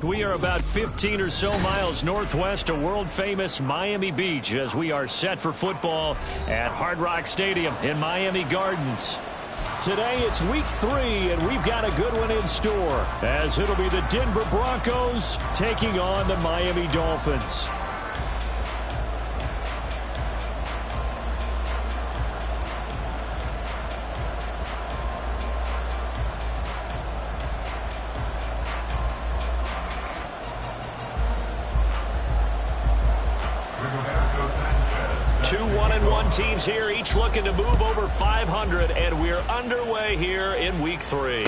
We are about 15 or so miles northwest of world-famous Miami Beach as we are set for football at Hard Rock Stadium in Miami Gardens. Today it's week 3, and we've got a good one in store as it'll be the Denver Broncos taking on the Miami Dolphins. Two 1-1 teams here, each looking to move over 500, and we're underway here in week 3.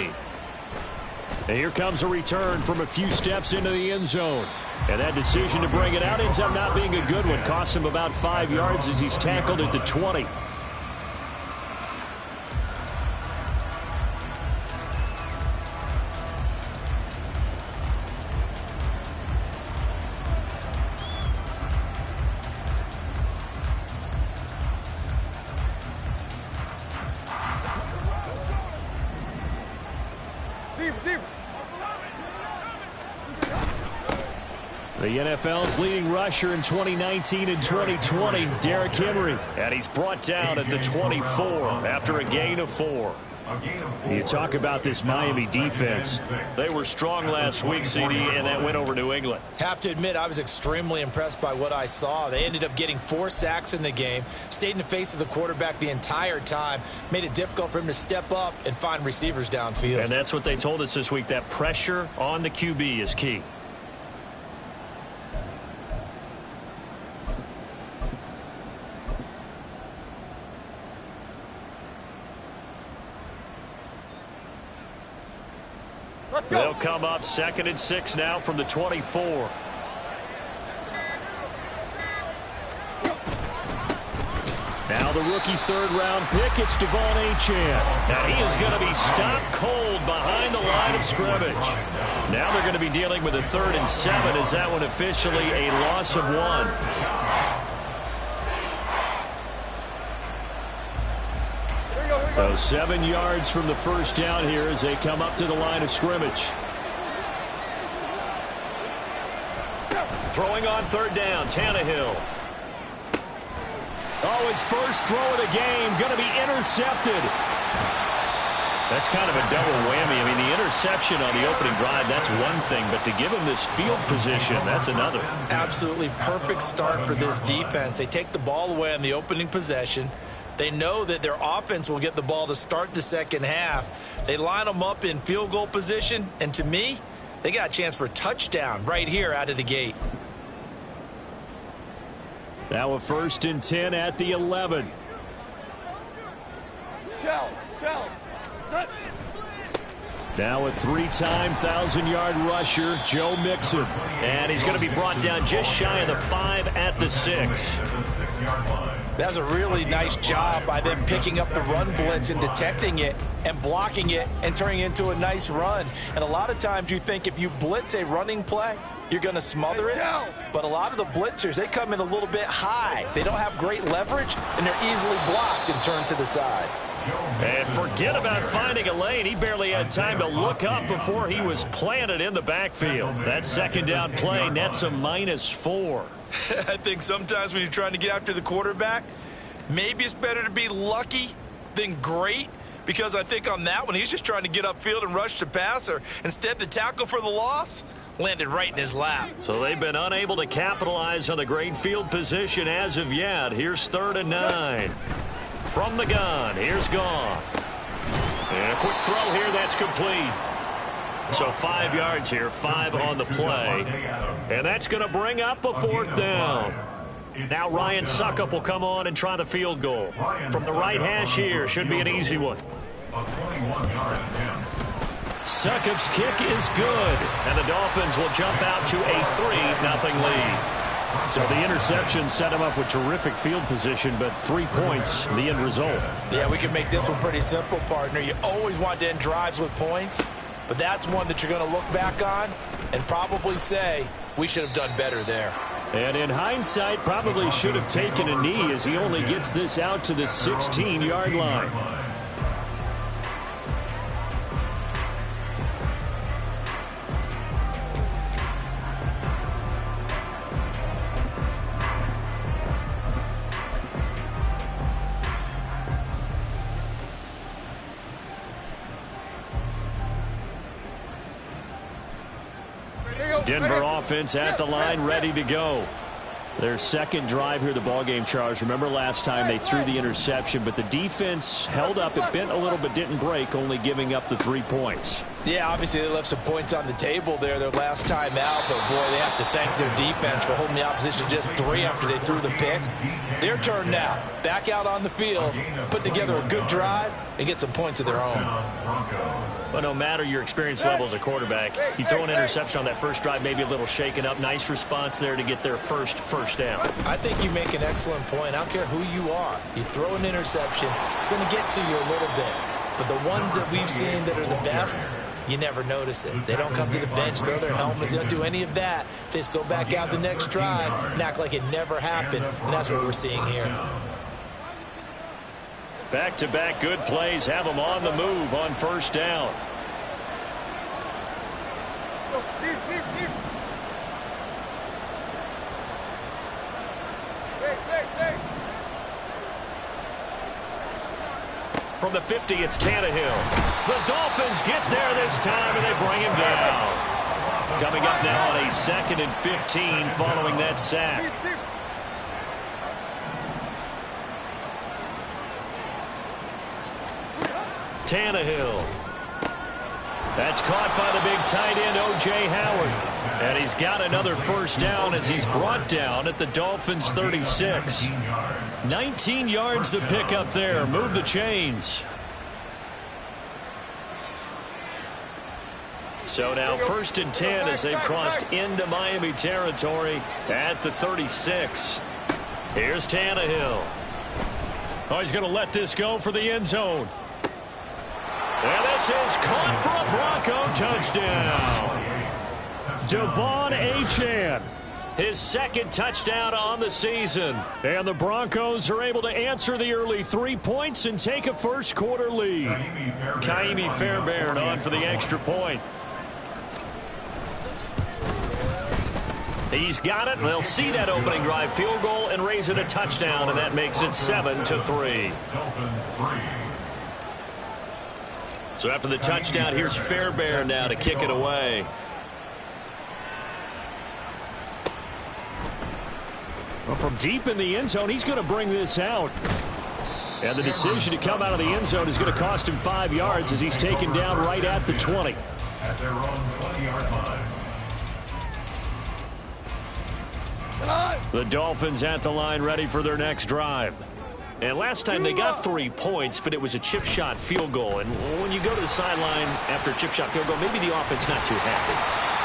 And here comes a return from a few steps into the end zone. And that decision to bring it out ends up not being a good one. Costs him about 5 yards as he's tackled at the 20. The NFL's leading rusher in 2019 and 2020, Derrick Henry, and he's brought down at the 24 after a gain of 4. You talk about this Miami defense. They were strong last week, CD, and that went over New England. Have to admit, I was extremely impressed by what I saw. They ended up getting 4 sacks in the game, stayed in the face of the quarterback the entire time, made it difficult for him to step up and find receivers downfield. And that's what they told us this week, that pressure on the QB is key. They'll come up 2nd and 6 now from the 24. Now the rookie 3rd-round pick, it's G.0.A.T. And he is going to be stopped cold behind the line of scrimmage. Now they're going to be dealing with a 3rd and 7 as that one officially a loss of 1. So 7 yards from the first down here as they come up to the line of scrimmage. Throwing on 3rd down, Tannehill. Oh, his first throw of the game, going to be intercepted. That's kind of a double whammy. I mean, the interception on the opening drive, that's one thing, but to give him this field position, that's another. Absolutely perfect start for this defense. They take the ball away on the opening possession. They know that their offense will get the ball to start the second half. They line them up in field goal position, and to me, they got a chance for a touchdown right here out of the gate. Now a 1st and 10 at the 11. Now a 3-time 1,000-yard rusher, Joe Mixon. And he's going to be brought down just shy of the 5 at the 6. That's a really nice job by them picking up the run blitz and detecting it and blocking it and turning it into a nice run. And a lot of times you think if you blitz a running play, you're going to smother it. But a lot of the blitzers, they come in a little bit high. They don't have great leverage, and they're easily blocked and turned to the side. And forget about finding a lane. He barely had time to look up before he was planted in the backfield. That 2nd down play nets a -4. I think sometimes when you're trying to get after the quarterback, maybe it's better to be lucky than great, because I think on that one, he's just trying to get upfield and rush the passer. Instead, the tackle for the loss landed right in his lap. So they've been unable to capitalize on the great field position as of yet. Here's 3rd and 9. From the gun, here's Goff. And a quick throw here, that's complete. So 5 yards here, 5 on the play. And that's going to bring up a 4th down. Now Ryan Suckup will come on and try the field goal. From the right hash here, should be an easy one. Succup's kick is good. And the Dolphins will jump out to a 3-0 lead. So the interception set him up with terrific field position, but 3 points, the end result. Yeah, we can make this one pretty simple, partner. You always want to end drives with points. but that's one that you're going to look back on and probably say, we should have done better there. And in hindsight, probably should have taken a knee as he only gets this out to the 16-yard line. Denver offense at the line, ready to go. Their second drive here, the ballgame, Charles. Remember last time they threw the interception, but the defense held up. It bent a little but didn't break, only giving up the 3 points. Yeah, obviously they left some points on the table there their last time out, but boy, they have to thank their defense for holding the opposition just 3 after they threw the pick. Their turn now. Back out on the field, put together a good drive, and get some points of their own. But no matter your experience level as a quarterback, you throw an interception on that first drive, maybe a little shaken up. Nice response there to get their first down. I think you make an excellent point. I don't care who you are. You throw an interception, it's going to get to you a little bit. But the ones that we've seen that are the best, you never notice it. They don't come to the bench, throw their helmets. They don't do any of that. They just go back out the next drive and act like it never happened. And that's what we're seeing here. Back-to-back good plays have them on the move on first down. From the 50, it's Tannehill. The Dolphins get there this time, and they bring him down. Coming up now on a 2nd and 15 following that sack. Tannehill. That's caught by the big tight end, O.J. Howard. And he's got another first down as he's brought down at the Dolphins' 36. 19 yards to pick up there. Move the chains. So now 1st and 10 as they've crossed into Miami territory at the 36. Here's Tannehill. Oh, he's going to let this go for the end zone. And this is caught for a Bronco touchdown. G.0.A.T, his 2nd touchdown on the season. And the Broncos are able to answer the early 3 points and take a first-quarter lead. Kaimi Fairbairn on for the extra point. He's got it. They'll see that opening drive field goal and raise it a touchdown, and that makes it 7-3. So after the touchdown, here's Fairbairn now to kick it away. Well, from deep in the end zone, he's going to bring this out. And the decision to come out of the end zone is going to cost him 5 yards as he's taken down right at the 20. At their own 20-yard line. The Dolphins at the line ready for their next drive. And last time they got 3 points, but it was a chip shot field goal. And when you go to the sideline after a chip shot field goal, maybe the offense not too happy.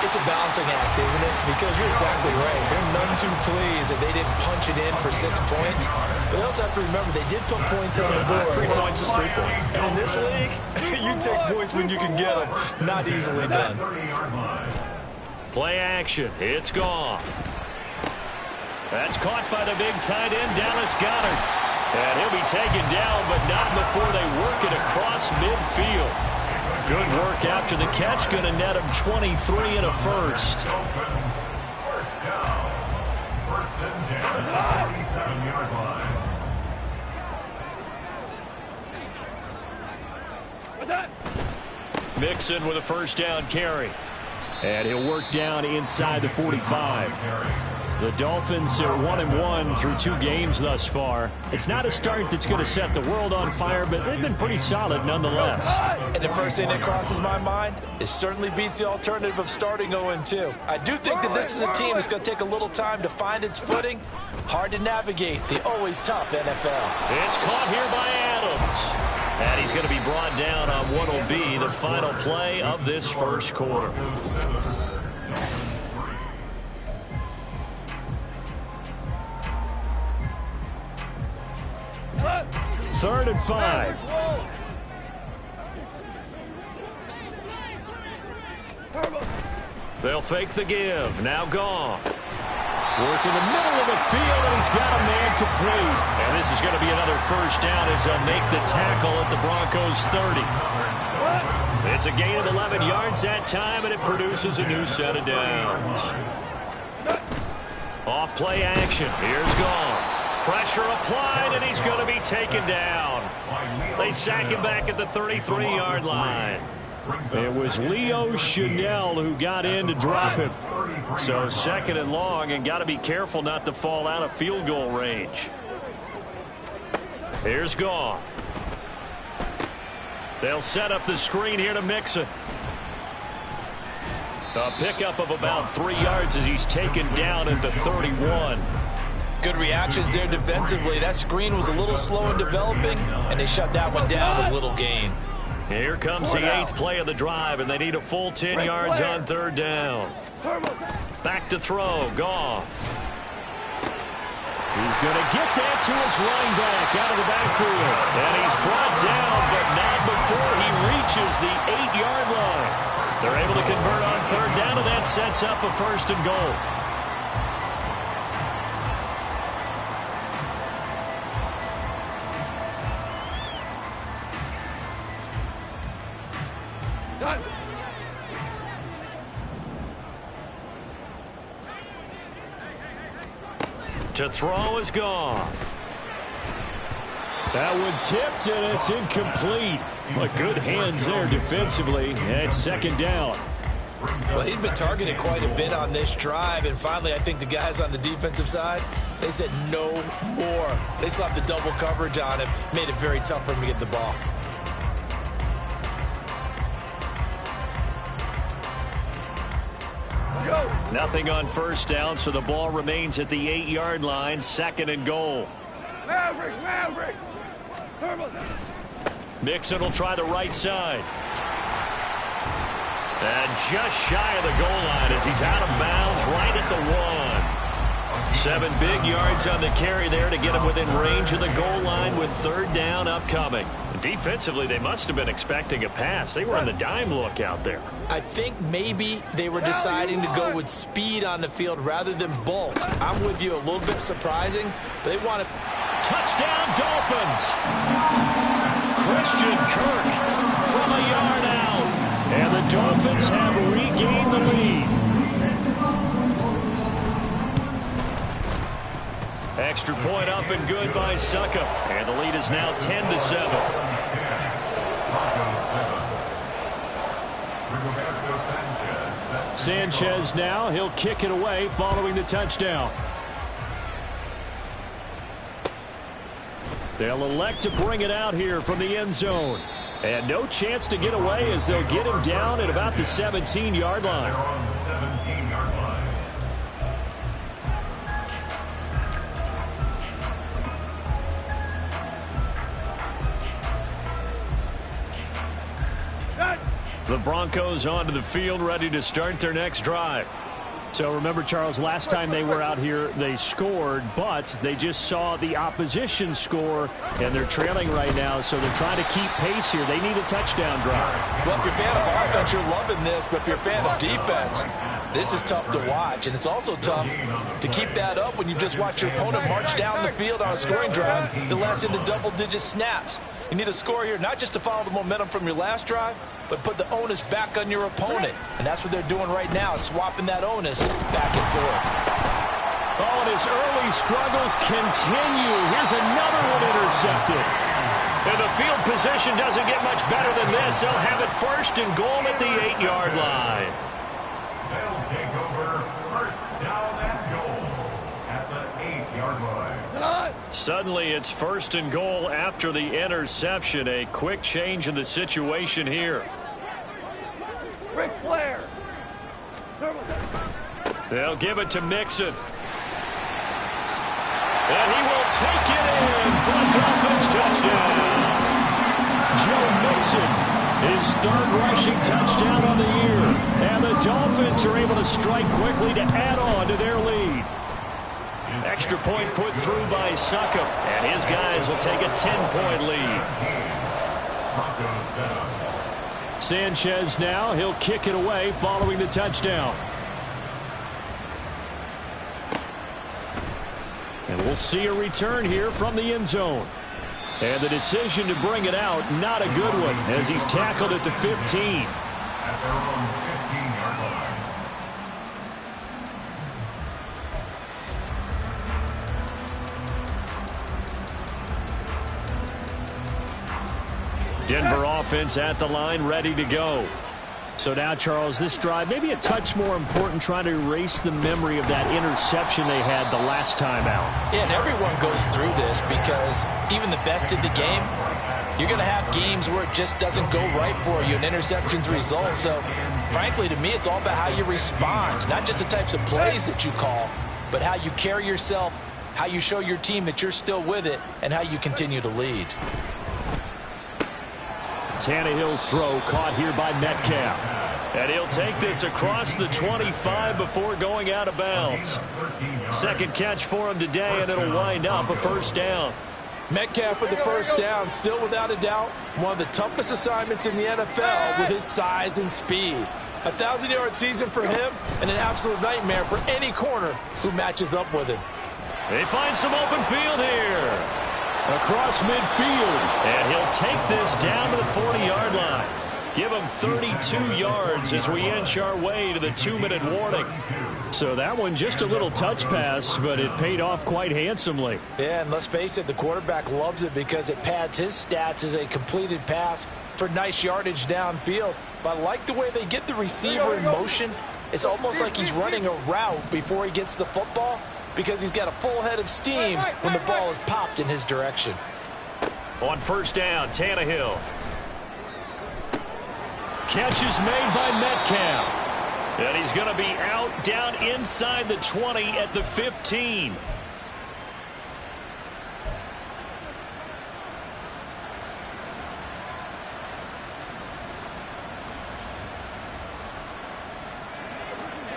It's a balancing act, isn't it? Because you're exactly right. They're none too pleased that they didn't punch it in for 6 points. But they also have to remember they did put points on the board. 3 points is 3 points. And in this league, you take points when you can get them. Not easily done. Play action. It's Goff. That's caught by the big tight end, Dallas Goedert. And he'll be taken down, but not before they work it across midfield. Good work after the catch. Going to net him 23 and a first. First down. 1st and 10 at the 47-yard line. Mixon with a first down carry. And he'll work down inside the 45. The Dolphins are 1-1 through 2 games thus far. It's not a start that's going to set the world on fire, but they've been pretty solid nonetheless. And the first thing that crosses my mind, it certainly beats the alternative of starting 0-2. I do think that this is a team that's going to take a little time to find its footing. Hard to navigate the always tough NFL. It's caught here by Adams. And he's going to be brought down on what will be the final play of this first quarter. 3rd and 5. They'll fake the give. Now Goff. Work in the middle of the field, and he's got a man complete. And this is going to be another first down as they'll make the tackle at the Broncos' 30. It's a gain of 11 yards that time, and it produces a new set of downs. Off play action. Here's Goff. Pressure applied, and he's going to be taken down. They sack him back at the 33-yard line. It was Leo Chanel who got in to drop him. So second and long, and got to be careful not to fall out of field goal range. Here's Goff. They'll set up the screen here to Mixon. A pickup of about 3 yards as he's taken down at the 31. Good reactions there defensively. That screen was a little slow in developing, and they shut that one down with little gain. Here comes the 8th play of the drive, and they need a full 10 yards on third down. Back to throw. Goff. He's going to get that to his running back out of the backfield. And he's brought down, but not before he reaches the 8-yard line. They're able to convert on third down, and that sets up a first and goal. To throw is Goff. That one tipped, and it's incomplete. But good hands there defensively. And second down. Well, he's been targeted quite a bit on this drive, and finally I think the guys on the defensive side, they said no more. They slapped the double coverage on him, made it very tough for him to get the ball. Nothing on first down, so the ball remains at the 8-yard line, second and goal. Maverick. Mixon will try the right side. And just shy of the goal line as he's out of bounds right at the 1. 7 big yards on the carry there to get him within range of the goal line with third down upcoming. Defensively, they must have been expecting a pass. They were on the dime look out there. I think maybe they were deciding to go with speed on the field rather than bulk. I'm with you, a little bit surprising. But they want to... Touchdown, Dolphins! Christian Kirk from a yard out. And the Dolphins have regained the lead. Extra point up and good by Suckup. And the lead is now 10-7. Sanchez now. He'll kick it away following the touchdown. They'll elect to bring it out here from the end zone. And no chance to get away as they'll get him down at about the 17-yard line. The Broncos onto the field, ready to start their next drive. So remember, Charles, last time they were out here, they scored, but they just saw the opposition score, and they're trailing right now, so they're trying to keep pace here. They need a touchdown drive. Well, if you're a fan of offense, you're loving this, but if you're a fan of defense, this is tough to watch, and it's also tough to keep that up when you just watch your opponent march down the field on a scoring drive that lasts into double-digit snaps. You need a score here, not just to follow the momentum from your last drive, but put the onus back on your opponent. And that's what they're doing right now, swapping that onus back and forth. Oh, and his early struggles continue. Here's another one intercepted. And the field position doesn't get much better than this. They'll have it first and goal at the 8-yard line. They'll take over first down and goal at the 8-yard line. Suddenly it's first and goal after the interception. A quick change in the situation here. Ric Flair. They'll give it to Mixon. And he will take it in for a Dolphins touchdown. Joe Mixon, his third rushing touchdown on the year. And the Dolphins are able to strike quickly to add on to their lead. Extra point put through by Suckup. And his guys will take a 10-point lead. Sanchez now, he'll kick it away following the touchdown. And we'll see a return here from the end zone. And the decision to bring it out, not a good one, as he's tackled at the 15. At their own 15-yard line. Denver offense at the line, ready to go. So now, Charles, this drive, maybe a touch more important, trying to erase the memory of that interception they had the last time out. Yeah, and everyone goes through this because even the best in the game, you're going to have games where it just doesn't go right for you, and interceptions result. So, frankly, to me, it's all about how you respond, not just the types of plays that you call, but how you carry yourself, how you show your team that you're still with it, and how you continue to lead. Tannehill's throw caught here by Metcalf. And he'll take this across the 25 before going out of bounds. Second catch for him today, and it'll wind up a first down. Metcalf with the first down, still without a doubt, one of the toughest assignments in the NFL with his size and speed. A 1,000-yard season for him and an absolute nightmare for any corner who matches up with him. They find some open field here. Across midfield, and he'll take this down to the 40-yard line. Give him 32 yards as we inch our way to the 2-minute warning. So that one just a little touch pass, but it paid off quite handsomely. Yeah, and let's face it, the quarterback loves it because it pads his stats as a completed pass for nice yardage downfield. But I like the way they get the receiver in motion. It's almost like he's running a route before he gets the football, because he's got a full head of steam when the ball is popped in his direction. On first down, Tannehill. Catch is made by Metcalf. And he's going to be out down inside the 20 at the 15.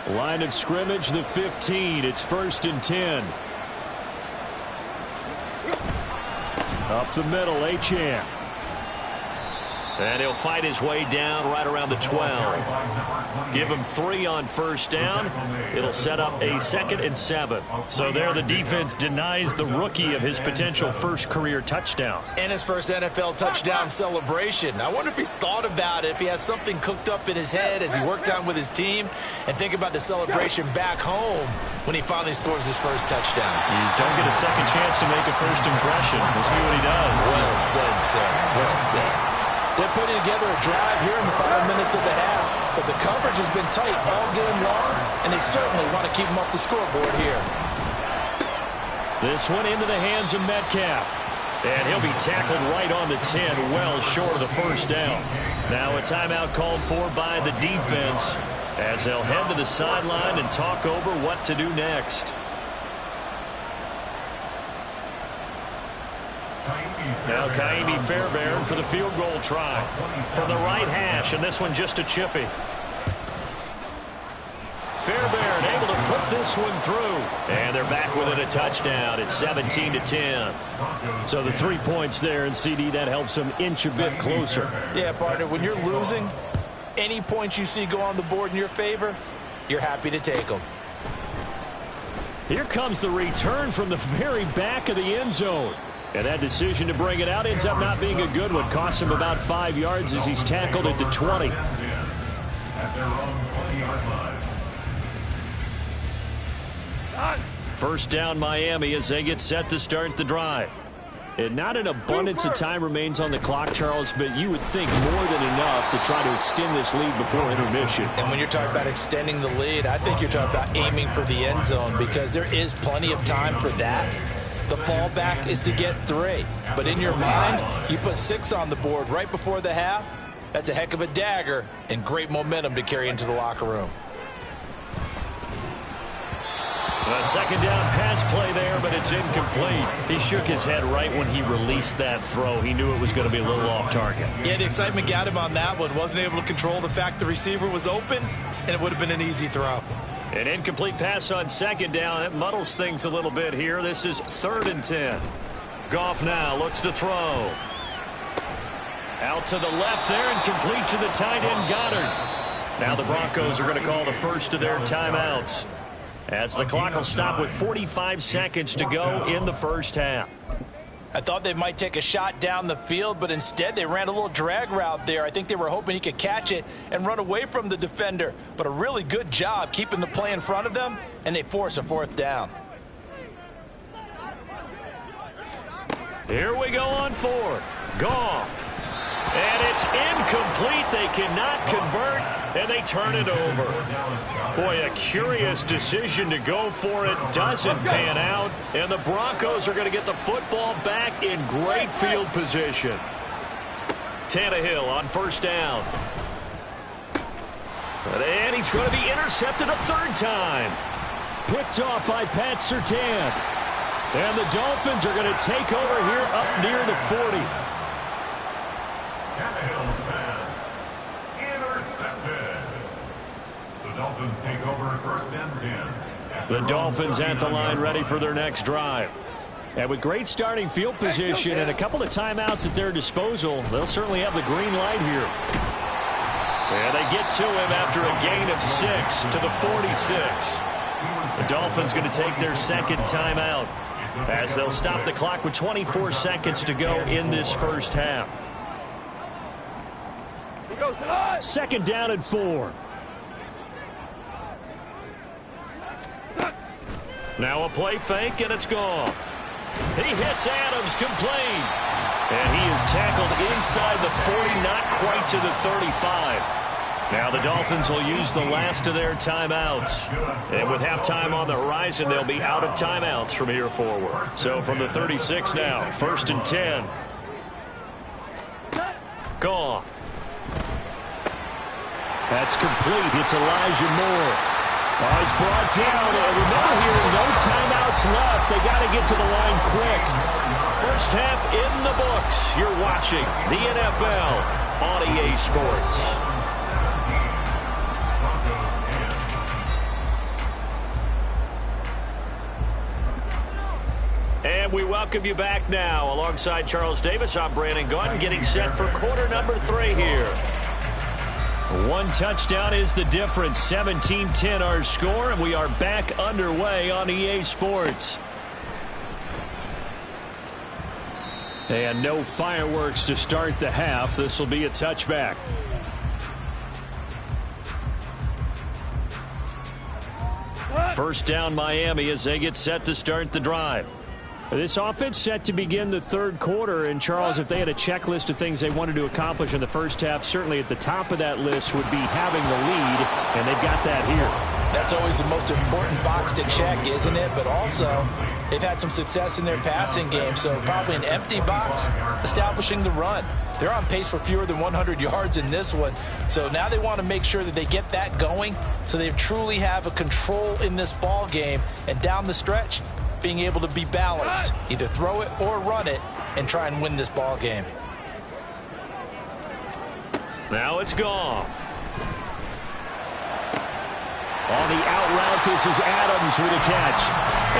Line of scrimmage, the 15. It's 1st and 10. Up the middle, Achane. And he'll fight his way down right around the 12. Give him 3 on first down. It'll set up a 2nd and 7. So there the defense denies the rookie of his potential first career touchdown. And his first NFL touchdown celebration. I wonder if he's thought about it, if he has something cooked up in his head as he worked on with his team, and think about the celebration back home when he finally scores his first touchdown. You don't get a second chance to make a first impression. We'll see what he does. Well said, sir. Well said. They're putting together a drive here in the 5 minutes of the half, but the coverage has been tight all game long, and they certainly want to keep them off the scoreboard here. This one into the hands of Metcalf, and he'll be tackled right on the 10, well short of the first down. Now a timeout called for by the defense as they'll head to the sideline and talk over what to do next. Now Kaimi Fairbairn for the field goal try from the right hash, and this one just a chippy. Fairbairn able to put this one through, and they're back within a touchdown. It's 17-10. So the 3 points there, and CD, that helps them inch a bit closer. Yeah, partner, when you're losing, any points you see go on the board in your favor, you're happy to take them. Here comes the return from the very back of the end zone. And that decision to bring it out ends up not being a good one. Costs him about 5 yards as he's tackled at the 20. At their own 20-yard line. First down Miami as they get set to start the drive. And not an abundance of time remains on the clock, Charles, but you would think more than enough to try to extend this lead before intermission. And when you're talking about extending the lead, I think you're talking about aiming for the end zone, because there is plenty of time for that. The fallback is to get 3. But in your mind, you put 6 on the board right before the half. That's a heck of a dagger and great momentum to carry into the locker room. A second down pass play there, but it's incomplete. He shook his head right when he released that throw. He knew it was going to be a little off target. Yeah, the excitement got him on that one. Wasn't able to control the fact the receiver was open, and it would have been an easy throw. An incomplete pass on second down. That muddles things a little bit here. This is 3rd and 10. Goff now looks to throw. Out to the left there and complete to the tight end, Goddard. Now the Broncos are going to call the first of their timeouts, as the clock will stop with 45 seconds to go in the first half. I thought they might take a shot down the field, but instead they ran a little drag route there. I think they were hoping he could catch it and run away from the defender. But a really good job keeping the play in front of them, and they force a fourth down. Here we go on fourth. Goff. And it's incomplete. They cannot convert, and they turn it over. Boy, a curious decision to go for it. Doesn't pan out, and the Broncos are going to get the football back in great field position. Tannehill on first down. And he's going to be intercepted a third time. Picked off by Pat Surtain. And the Dolphins are going to take over here up near the 40. Tannehill's pass intercepted. The Dolphins take over first and 10. The Dolphins at the line ready for their next drive. And with great starting field position and a couple of timeouts at their disposal, they'll certainly have the green light here. And they get to him after a gain of 6 to the 46. The Dolphins going to take their second timeout, as they'll stop the clock with 24 seconds to go in this first half. Second down and 4. Now a play fake, and it's gone. He hits Adams, complete. And he is tackled inside the 40, not quite to the 35. Now the Dolphins will use the last of their timeouts. And with halftime on the horizon, they'll be out of timeouts from here forward. So from the 36 now, first and 10. Gone. That's complete. It's Elijah Moore. Oh, he's brought down. And remember here, no timeouts left. They got to get to the line quick. First half in the books. You're watching the NFL on EA Sports. And we welcome you back now. Alongside Charles Davis, I'm Brandon Gunn, getting set for quarter number 3 here. One touchdown is the difference. 17-10 our score, and we are back underway on EA Sports. And no fireworks to start the half. This will be a touchback. First down Miami as they get set to start the drive. This offense set to begin the third quarter, and Charles, if they had a checklist of things they wanted to accomplish in the first half, certainly at the top of that list would be having the lead, and they've got that here. That's always the most important box to check, isn't it? But also, they've had some success in their passing game, so probably an empty box establishing the run. They're on pace for fewer than 100 yards in this one, so now they want to make sure that they get that going so they truly have a control in this ball game, and down the stretch, being able to be balanced, either throw it or run it, and try and win this ball game. Now it's gone. On the out route, this is Adams with a catch.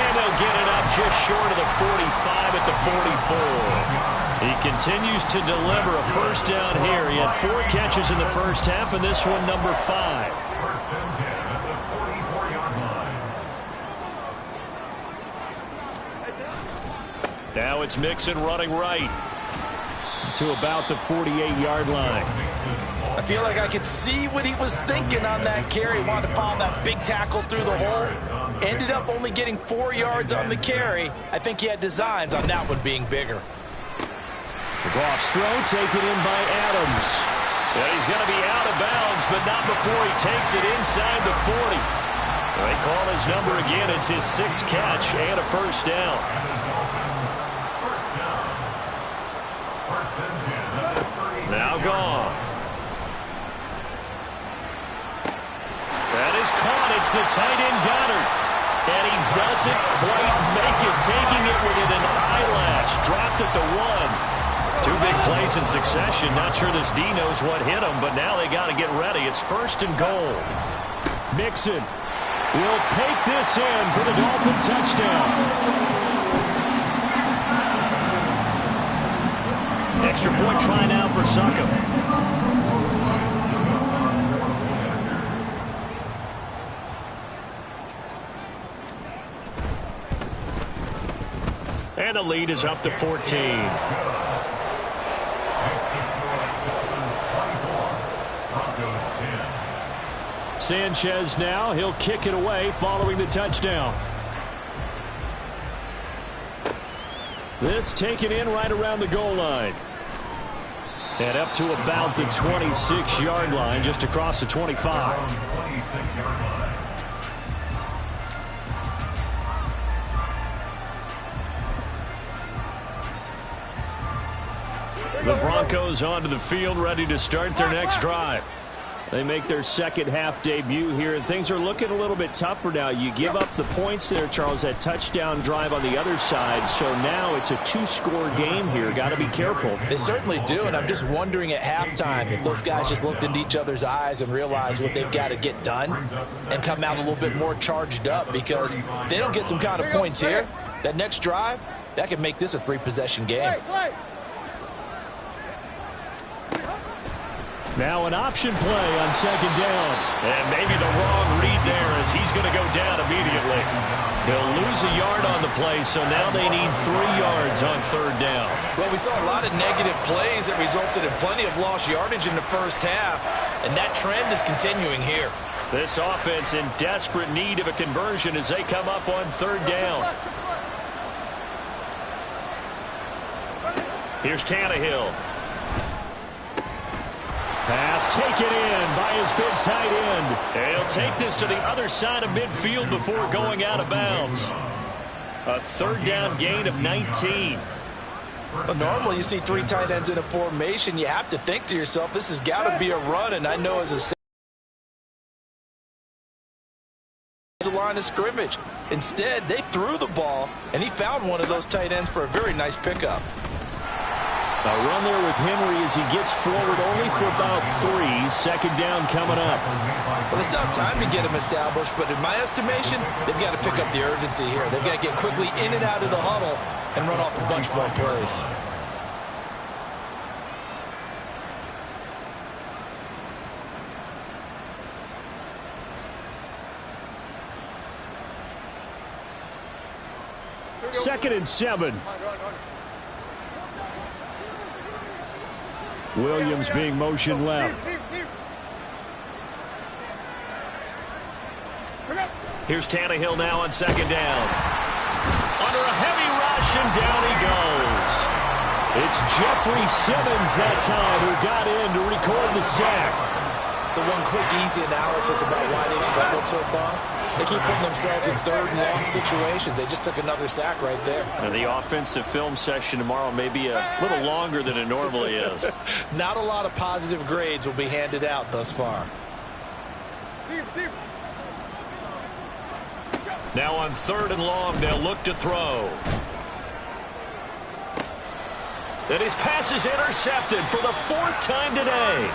And they'll get it up just short of the 45 at the 44. He continues to deliver a first down here. He had 4 catches in the first half, and this one number 5. First and 10 at the 44-yard line. Now it's Mixon running right to about the 48-yard line. I feel like I could see what he was thinking on that carry. Wanted to follow that big tackle through the hole. Ended up only getting 4 yards on the carry. I think he had designs on that one being bigger. Goff's throw taken in by Adams. Yeah, he's going to be out of bounds, but not before he takes it inside the 40. They call his number again. It's his 6th catch and a first down. Now Goff. That is caught. It's the tight end Goddard. And he doesn't quite make it, taking it within an eyelash. Dropped at the 1. 2 big plays in succession. Not sure this D knows what hit him, but now they got to get ready. It's first and goal. Mixon will take this in for the Dolphin touchdown. Extra point try now for Succop. And the lead is up to 14. Sanchez now, he'll kick it away following the touchdown. This taken in right around the goal line. And up to about the 26-yard line, just across the 25. The Broncos onto the field, ready to start their next drive. They make their second half debut here. Things are looking a little bit tougher now. You give up the points there, Charles, that touchdown drive on the other side. So now it's a two-score game here. Got to be careful. They certainly do, and I'm just wondering at halftime if those guys just looked into each other's eyes and realized what they've got to get done and come out a little bit more charged up, because if they don't get some kind of points here, that next drive, that could make this a three-possession game. Now an option play on second down. And maybe the wrong read there, as he's going to go down immediately. They'll lose a yard on the play, so now they need 3 yards on third down. Well, we saw a lot of negative plays that resulted in plenty of lost yardage in the first half, and that trend is continuing here. This offense in desperate need of a conversion as they come up on third down. Here's Tannehill. Pass taken in by his big tight end. And he'll take this to the other side of midfield before going out of bounds. A third down gain of 19. Well, normally you see 3 tight ends in a formation. You have to think to yourself, this has got to be a run, and I know as a line of scrimmage. Instead, they threw the ball, and he found one of those tight ends for a very nice pickup. A run there with Henry as he gets forward only for about 3. Second down coming up. Well, they still have time to get him established, but in my estimation, they've got to pick up the urgency here. They've got to get quickly in and out of the huddle and run off a bunch more plays. Second and 7. Williams being motion left. Here's Tannehill now on second down. Under a heavy rush, and down he goes. It's Jeffrey Simmons that time who got in to record the sack. So one quick, easy analysis about why they struggled so far. They keep putting themselves in third and long situations. They just took another sack right there. And the offensive film session tomorrow may be a little longer than it normally is. Not a lot of positive grades will be handed out thus far. Now on third and long, they'll look to throw. And his pass is intercepted for the 4th time today.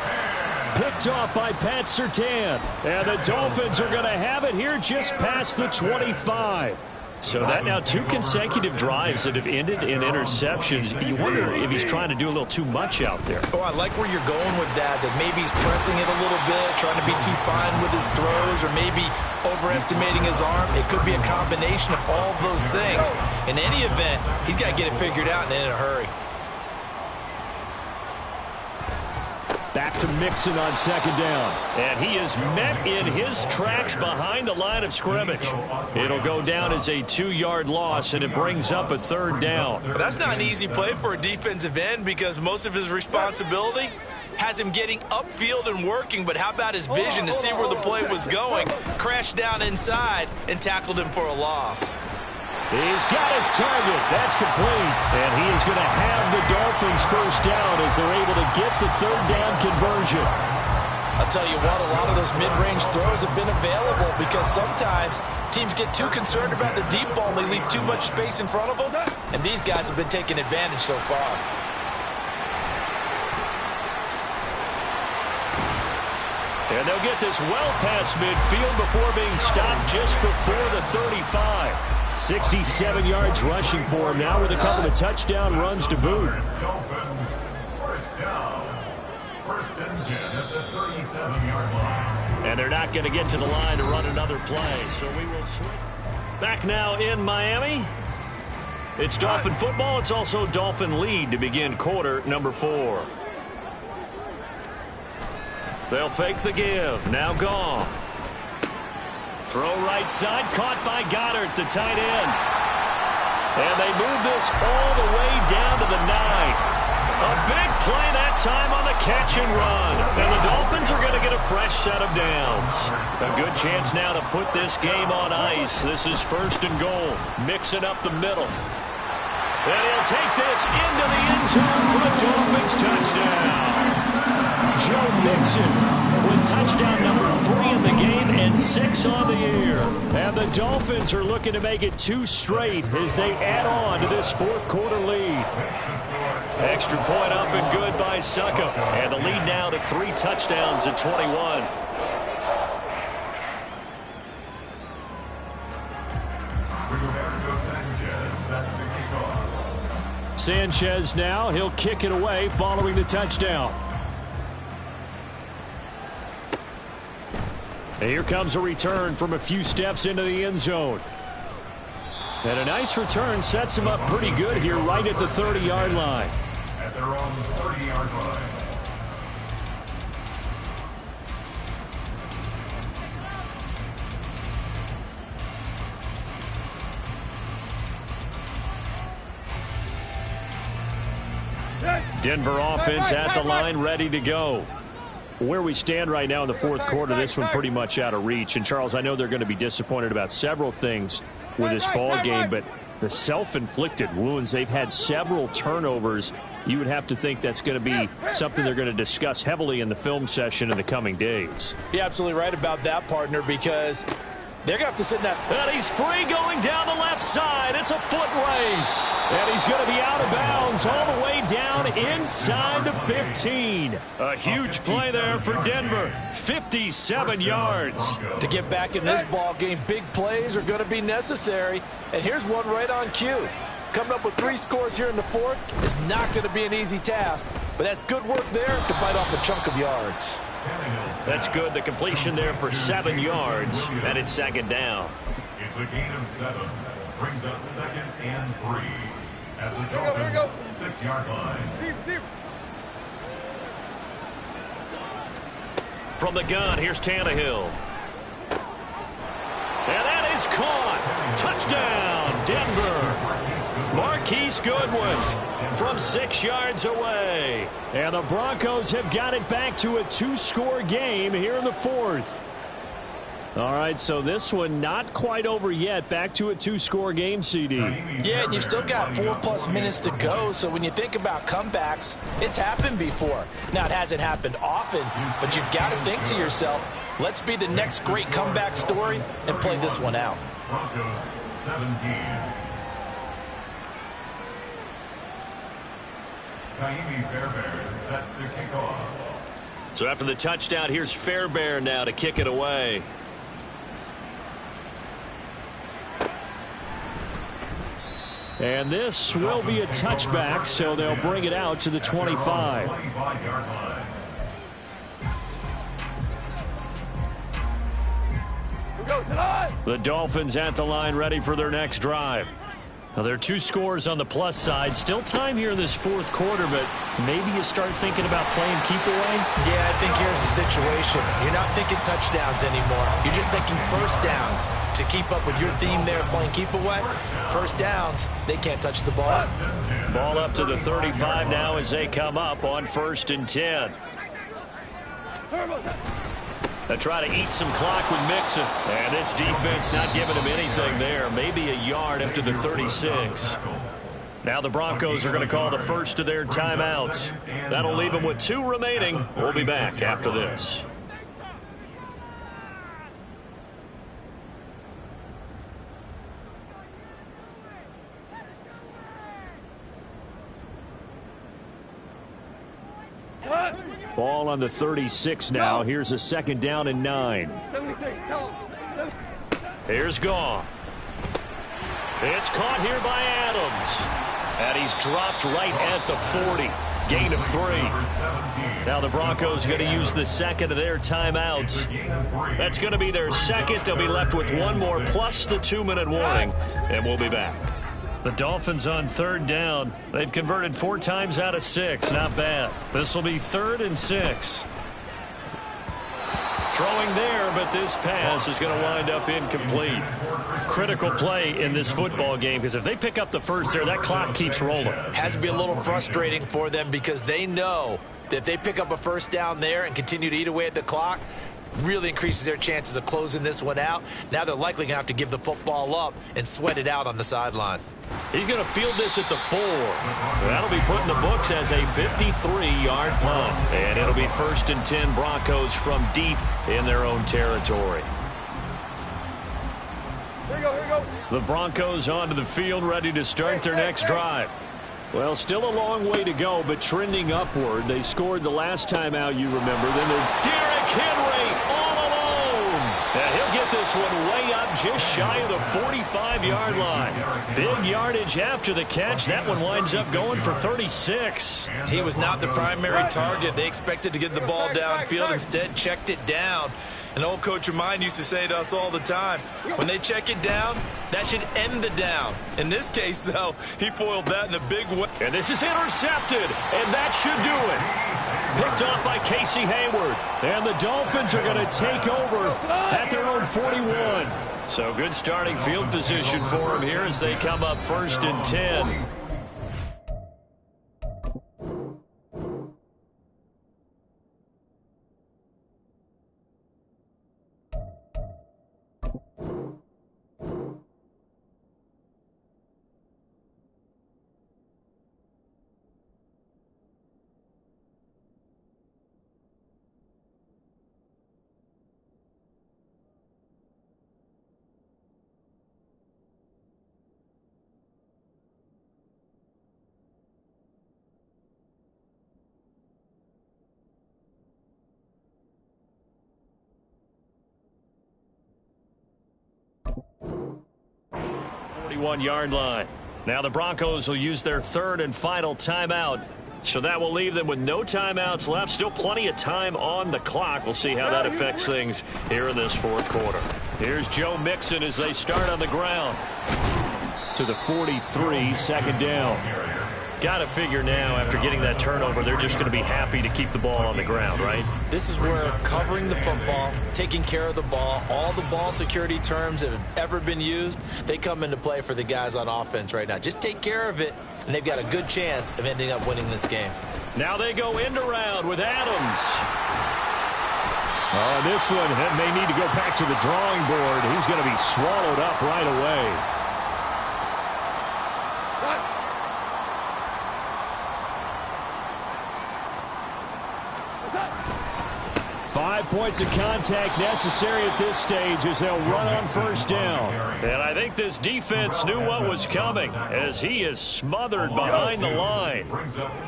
Picked off by Pat Surtain. And the Dolphins are going to have it here just past the 25. So that now 2 consecutive drives that have ended in interceptions. You wonder if he's trying to do a little too much out there. Oh, I like where you're going with that maybe he's pressing it a little bit, trying to be too fine with his throws, or maybe overestimating his arm. It could be a combination of all of those things. In any event, he's got to get it figured out and in a hurry. Back to Mixon on second down. And he is met in his tracks behind the line of scrimmage. It'll go down as a 2-yard loss, and it brings up a third down. That's not an easy play for a defensive end, because most of his responsibility has him getting upfield and working, but how about his vision to see where the play was going, crashed down inside, and tackled him for a loss. He's got his target. That's complete. And he is going to have the Dolphins first down as they're able to get the third down conversion. I'll tell you what, a lot of those mid-range throws have been available, because sometimes teams get too concerned about the deep ball and they leave too much space in front of them, and these guys have been taking advantage so far. And they'll get this well past midfield before being stopped just before the 35. 67 yards rushing for him now with a couple of touchdown runs to boot. down. First and 10 at the 37-yard line. And they're not going to get to the line to run another play, so we will switch. Back now in Miami. It's Dolphin football. It's also Dolphin lead to begin quarter number 4. They'll fake the give. Now Goff. Throw right side. Caught by Goddard, the tight end. And they move this all the way down to the 9. A big play that time on the catch and run. And the Dolphins are going to get a fresh set of downs. A good chance now to put this game on ice. This is first and goal. Mixing up the middle. And he'll take this into the end zone for a Dolphins touchdown. Joe Mixon with touchdown number 3 in the game and 6 on the year. And the Dolphins are looking to make it 2 straight as they add on to this fourth quarter lead. Extra point up and good by Suckup. And the lead now to 3 touchdowns at 21. Sanchez now, he'll kick it away following the touchdown. And here comes a return from a few steps into the end zone. And a nice return sets him up pretty good here right at the 30-yard line. At their own 30-yard line. Denver offense at the line, ready to go. Where we stand right now in the fourth quarter, this one pretty much out of reach. And, Charles, I know they're going to be disappointed about several things with this ball game, but the self-inflicted wounds, they've had several turnovers. You would have to think that's going to be something they're going to discuss heavily in the film session in the coming days. You're absolutely right about that, partner, because they're going to have to sit in that. And he's free going down the left side. It's a foot race. And he's going to be out of bounds all the way down inside the 15. A huge play there for Denver. 57 yards. To get back in this ball game, big plays are going to be necessary. And here's one right on cue. Coming up with 3 scores here in the fourth is not going to be an easy task. But that's good work there to bite off a chunk of yards. That's good. The completion there for 7 yards. And it's second down. It's a gain of 7. Brings up second and 3. At the Dolphins' 6-yard line. From the gun, here's Tannehill. And that is caught. Touchdown, Denver. Marquise Goodwin from 6 yards away. And the Broncos have got it back to a 2-score game here in the fourth. All right, so this one not quite over yet. Back to a 2-score game, CD. Yeah, and you've still got 4+ minutes to go. So when you think about comebacks, it's happened before. Now, it hasn't happened often, but you've got to think to yourself, let's be the next great comeback story and play this one out. Broncos 17. Naimi Fairbairn is set to kick off. So after the touchdown, here's Fairbairn now to kick it away. And this will be a touchback, so they'll bring it out to the 25. 25-yard line. The Dolphins at the line ready for their next drive. Now, there are 2 scores on the plus side. Still time here in this fourth quarter, but maybe you start thinking about playing keep away? Yeah, I think here's the situation. You're not thinking touchdowns anymore. You're just thinking first downs. To keep up with your theme there, playing keep away, first downs, they can't touch the ball. Ball up to the 35 now as they come up on 1st and 10. They try to eat some clock with Mixon. And this defense not giving him anything there. Maybe a yard up to the 36. Now the Broncos are going to call the first of their timeouts. That'll leave them with 2 remaining. We'll be back after this. Ball on the 36 now. Here's a 2nd down and 9. Here's Goff. It's caught here by Adams. And he's dropped right at the 40. Gain of 3. Now the Broncos are going to use the second of their timeouts. That's going to be their second. They'll be left with one more plus the 2-minute warning, and we'll be back. The Dolphins on 3rd down. They've converted 4 times out of 6. Not bad. This will be 3rd and 6. Throwing there, but this pass is going to wind up incomplete. Critical play in this football game, because if they pick up the first there, that clock keeps rolling. Has to be a little frustrating for them because they know that if they pick up a first down there and continue to eat away at the clock, really increases their chances of closing this one out. Now they're likely going to have to give the football up and sweat it out on the sideline. He's going to field this at the 4. That'll be put in the books as a 53-yard punt. And it'll be 1st and 10 Broncos from deep in their own territory. Here we go. The Broncos onto the field, ready to start their next drive. Well, still a long way to go, but trending upward. They scored the last time out, you remember. Then they're Derrick Henry all alone. And he'll get this one way up just shy of the 45-yard line. Big yardage after the catch. That one winds up going for 36. He was not the primary target. They expected to get the ball downfield. Instead, checked it down. An old coach of mine used to say to us all the time, when they check it down, that should end the down. In this case, though, he foiled that in a big way. And this is intercepted, and that should do it. Picked off by Casey Hayward. And the Dolphins are going to take over at their own 41. So good starting field position for them here as they come up 1st and 10. Yard line. Now the Broncos will use their 3rd and final timeout. So that will leave them with no timeouts left. Still plenty of time on the clock. We'll see how that affects things here in this 4th quarter. Here's Joe Mixon as they start on the ground. To the 43, 2nd down. Got to figure now, after getting that turnover, they're just going to be happy to keep the ball on the ground, right? This is where covering the football, taking care of the ball, all the ball security terms that have ever been used, they come into play for the guys on offense right now. Just take care of it, and they've got a good chance of ending up winning this game. Now they go end around with Adams. This one may need to go back to the drawing board. He's going to be swallowed up right away. 5 points of contact necessary at this stage as they'll run on 1st down. And I think this defense knew what was coming as he is smothered behind the line.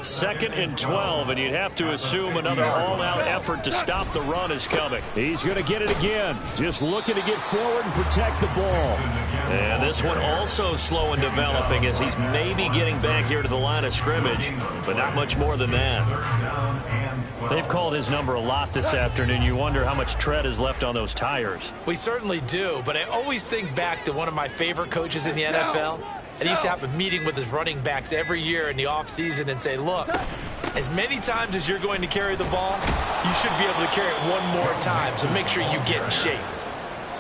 2nd and 12, and you'd have to assume another all-out effort to stop the run is coming. He's going to get it again. Just looking to get forward and protect the ball. And this one also slow in developing as he's maybe getting back here to the line of scrimmage, but not much more than that. They've called his number a lot this afternoon. You wonder how much tread is left on those tires. We certainly do, but I always think back to one of my favorite coaches in the NFL. And he used to have a meeting with his running backs every year in the offseason and say, look, as many times as you're going to carry the ball, you should be able to carry it one more time, so make sure you get in shape.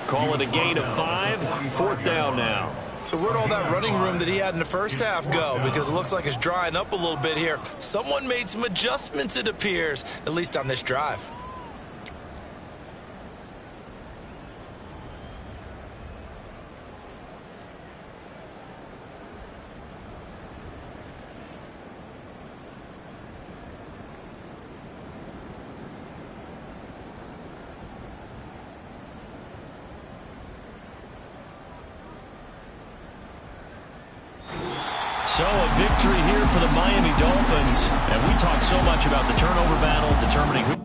Call it a gain of 5, 4th down now. So where'd all that running room that he had in the first half go? Because it looks like it's drying up a little bit here. Someone made some adjustments, it appears, at least on this drive. So a victory here for the Miami Dolphins. And we talk so much about the turnover battle, determining who